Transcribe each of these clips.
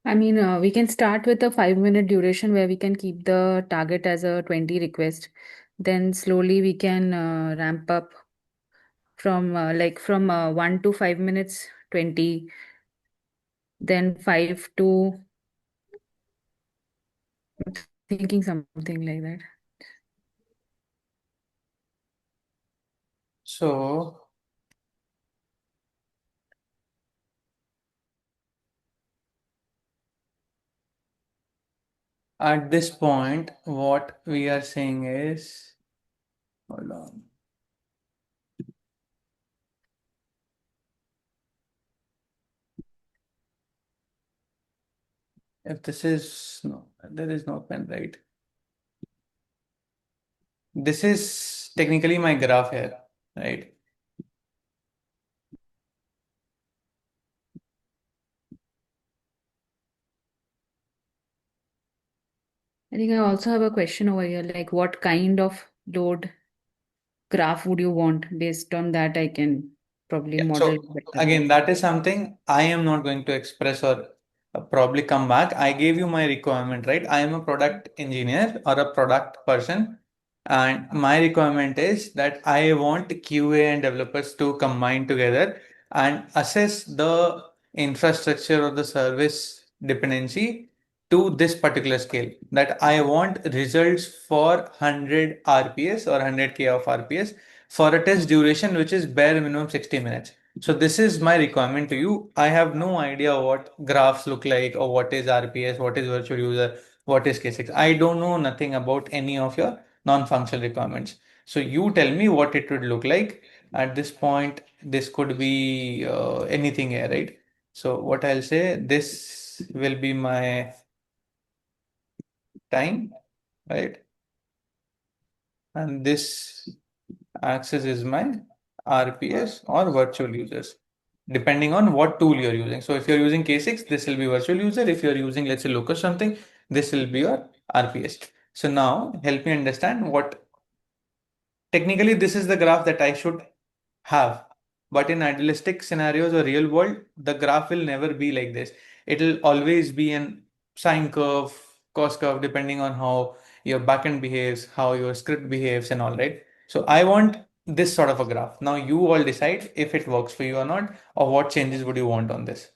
I mean, we can start with a 5 minute duration where we can keep the target as a 20 request. Then slowly we can ramp up from 1 to 5 minutes, 20, then 5 to thinking something like that. So at this point, what we are saying is, hold on. If this is, no, there is no pen, right? This is technically my graph here, right? I think I also have a question over here, like what kind of load graph would you want? Based on that, I can probably Yeah. model So it better. again, that is something I am not going to express or probably come back. I gave you my requirement, right? I am a product engineer or a product person, and my requirement is that I want QA and developers to combine together and assess the infrastructure or the service dependency to this particular scale. That I want results for 100 RPS or 100K of RPS for a test duration which is bare minimum 60 minutes. So this is my requirement to you. I have no idea what graphs look like or what is RPS, what is virtual user, what is K6. I don't know nothing about any of your non-functional requirements. So you tell me what it would look like. At this point, this could be anything here, right? So what I'll say, this will be my time, right? And this axis is my RPS or virtual users, depending on what tool you're using. So if you're using K6, this will be virtual user. If you're using, let's say, Locus something, this will be your RPS. So now help me understand what technically this is the graph that I should have. But in idealistic scenarios or real world, the graph will never be like this. It'll always be an sine curve, cost curve, depending on how your backend behaves, how your script behaves, and all, right? So I want this sort of a graph. Now you all decide if it works for you or not, or what changes would you want on this.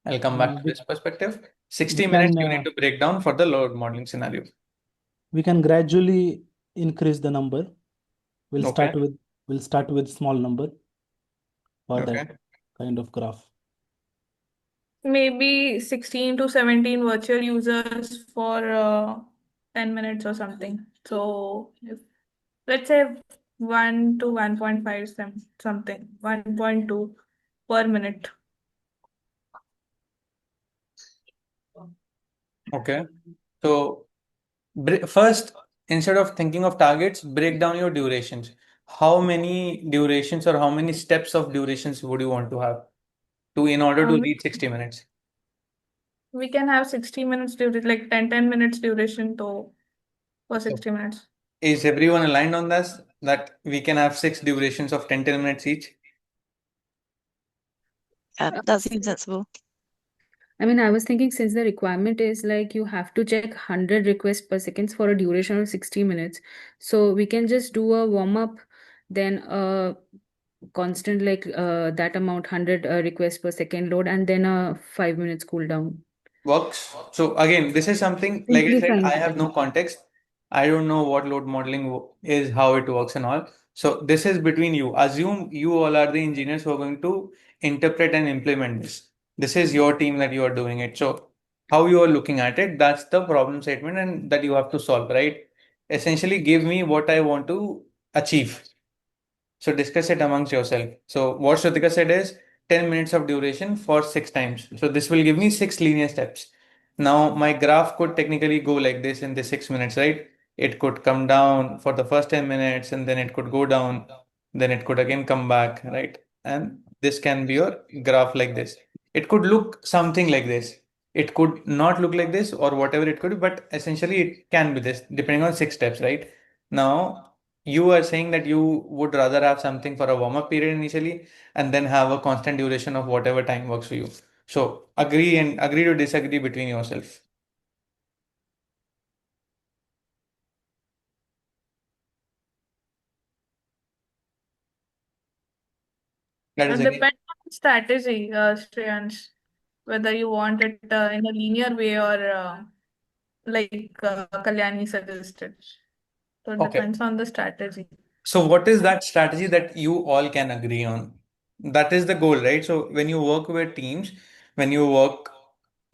I'll come back to We, this perspective. we 60 minutes can you need to break down for the load modeling scenario. we can gradually increase the number. We'll Okay. start with we'll start with small number for that Okay. kind of graph. Maybe 16 to 17 virtual users for 10 minutes or something. So if, let's say 1 to 1.5 something, 1.2 per minute. Okay. So first, instead of thinking of targets, break down your durations. How many durations or how many steps of durations would you want to have to in order to Um, reach 60 minutes? we can have 60 minutes duration, like 10 minutes duration to for So 60 minutes. is everyone aligned on this that we can have six durations of 10 minutes each? That seems sensible. I mean, I was thinking since the requirement is like you have to check 100 requests per second for a duration of 60 minutes. So we can just do a warm up, then a constant that amount 100 requests per second load, and then a 5 minutes cooldown. Works. So again, this is something, like I said, Simplifying I it a have no bit. context. I don't know what load modeling is, how it works and all. So this is between you. Assume you all are the engineers who are going to interpret and implement this. This is your team that you are doing it. So how you are looking at it, that's the problem statement and that you have to solve, right? Essentially, give me what I want to achieve. So discuss it amongst yourself. So what Shrutika said is 10 minutes of duration for six times. So this will give me six linear steps. Now my graph could technically go like this in the 6 minutes, right? It could come down for the first 10 minutes and then it could go down. Then it could again come back, right? And this can be your graph like this. It could look something like this. It could not look like this or whatever it could, but essentially it can be this depending on six steps, right? Now you are saying that you would rather have something for a warm-up period initially and then have a constant duration of whatever time works for you. So agree to disagree between yourself. That is It again. depends on the strategy, Shreyansh, whether you want it in a linear way or like Kalyani suggested. So it Okay. depends on the strategy. So what is that strategy that you all can agree on? That is the goal, right? So when you work with teams, when you work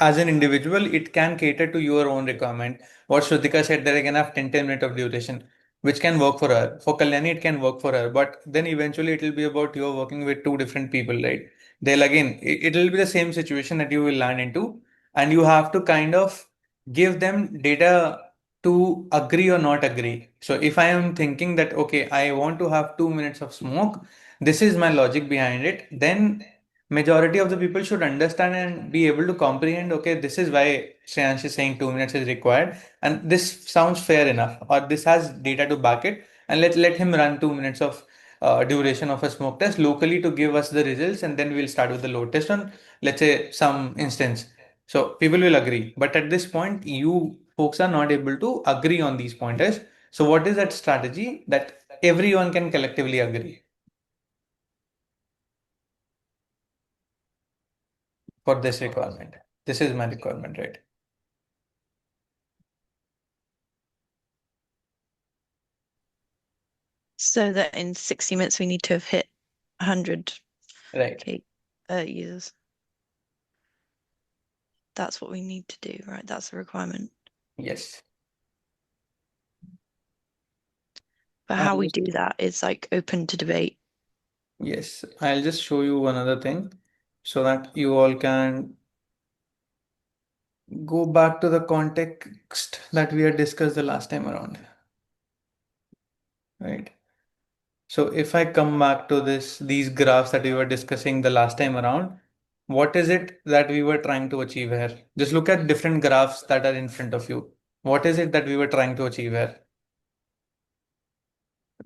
as an individual, it can cater to your own requirement. What Shrutika said that I can have 10 minutes of duration, which can work for her. For Kalyani, it can work for her. But then eventually it will be about you're working with two different people, right? They'll again, it will be the same situation that you will land into. And you have to kind of give them data to agree or not agree. So if I am thinking that, okay, I want to have 2 minutes of smoke, this is my logic behind it, then majority of the people should understand and be able to comprehend, okay, this is why Shreyansh is saying 2 minutes is required, and this sounds fair enough, or this has data to back it, and let him run 2 minutes of duration of a smoke test locally to give us the results, and then we'll start with the load test on, let's say, some instance. So people will agree. But at this point, you folks are not able to agree on these pointers. So what is that strategy that everyone can collectively agree for this requirement? This is my requirement, right? So that in 60 minutes we need to have hit 100K Right. users. That's what we need to do, right? That's the requirement. Yes. But how we do that is like open to debate. Yes. I'll just show you another thing so that you all can go back to the context that we had discussed the last time around. Right. So if I come back to these graphs that we were discussing the last time around, what is it that we were trying to achieve here? Just look at different graphs that are in front of you. What is it that we were trying to achieve here?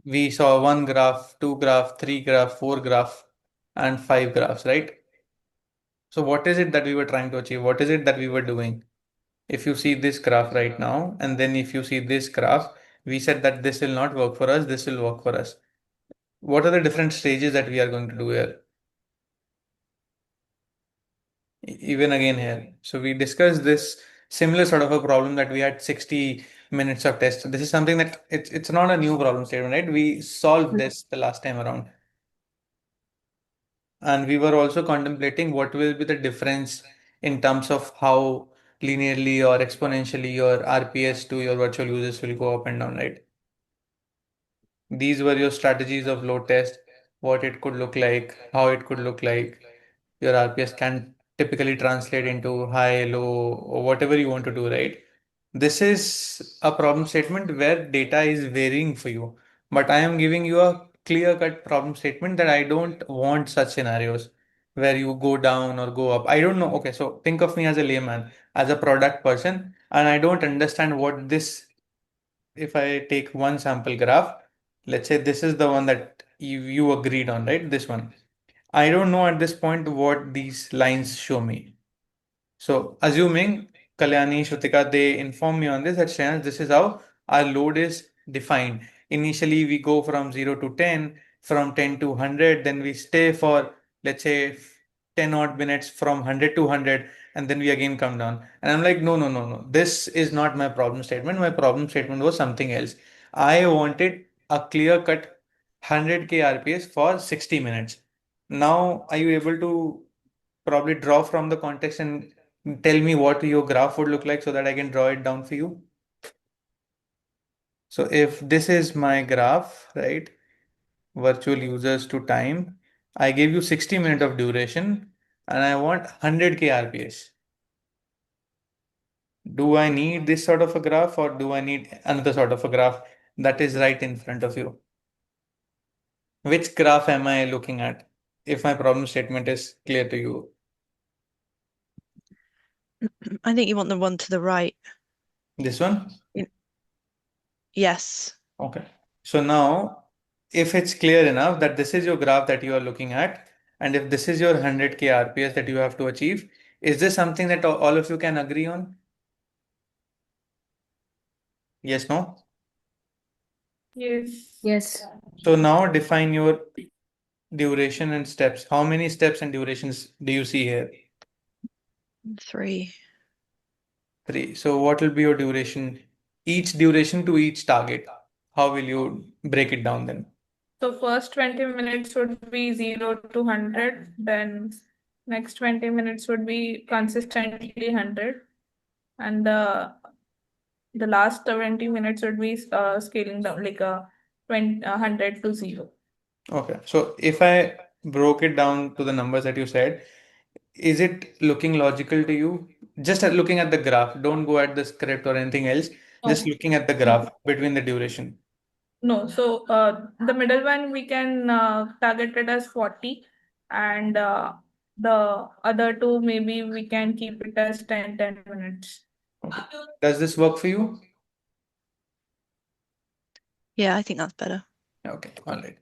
We saw one graph, two graph, three graph, four graph, and five graphs, right? So what is it that we were trying to achieve? What is it that we were doing? If you see this graph right now, and then if you see this graph, we said that this will not work for us, this will work for us. What are the different stages that we are going to do here? Even again here. So we discussed this similar sort of a problem that we had 60 minutes of test. This is something that it's not a new problem statement, right? We solved this the last time around. And we were also contemplating what will be the difference in terms of how linearly or exponentially your RPS to your virtual users will go up and down, right? These were your strategies of load test, what it could look like, how it could look like. Your RPS can typically translate into high, low, or whatever you want to do, right? This is a problem statement where data is varying for you, but I am giving you a clear-cut problem statement that I don't want such scenarios where you go down or go up. I don't know. Okay, so think of me as a layman, as a product person, and I don't understand what this, if I take one sample graph, let's say this is the one that you agreed on, right? This one. I don't know at this point what these lines show me. So assuming Kalyani, Shrutika, they inform me on this, that Shreyansh, this is how our load is defined. Initially, we go from 0 to 10, from 10 to 100, then we stay for, let's say, 10 odd minutes from 100 to 100, and then we again come down. And I'm like, no, no, no, no. This is not my problem statement. My problem statement was something else. I wanted a clear-cut 100K RPS for 60 minutes. Now, are you able to probably draw from the context and tell me what your graph would look like so that I can draw it down for you? So if this is my graph, right, virtual users to time, I gave you 60 minutes of duration and I want 100K RPS. Do I need this sort of a graph or do I need another sort of a graph that is right in front of you? Which graph am I looking at if my problem statement is clear to you? I think you want the one to the right. This one? Yes. Okay. So now, if it's clear enough that this is your graph that you are looking at, and if this is your 100K RPS that you have to achieve, is this something that all of you can agree on? Yes, no? Yes. Yes. So now define your duration and steps. How many steps and durations do you see here? 3. 3. So what will be your duration? Each duration to each target. How will you break it down then? So first 20 minutes would be 0 to 100. Then next 20 minutes would be consistently 100. And the last 20 minutes would be scaling down like a 100 to 0. Okay. So if I broke it down to the numbers that you said, is it looking logical to you? Just looking at the graph, don't go at the script or anything else. Just No, looking at the graph between the duration. no. So the middle one we can target it as 40, and the other two maybe we can keep it as 10 minutes. Okay. Does this work for you? Yeah, I think that's better. Okay, all right.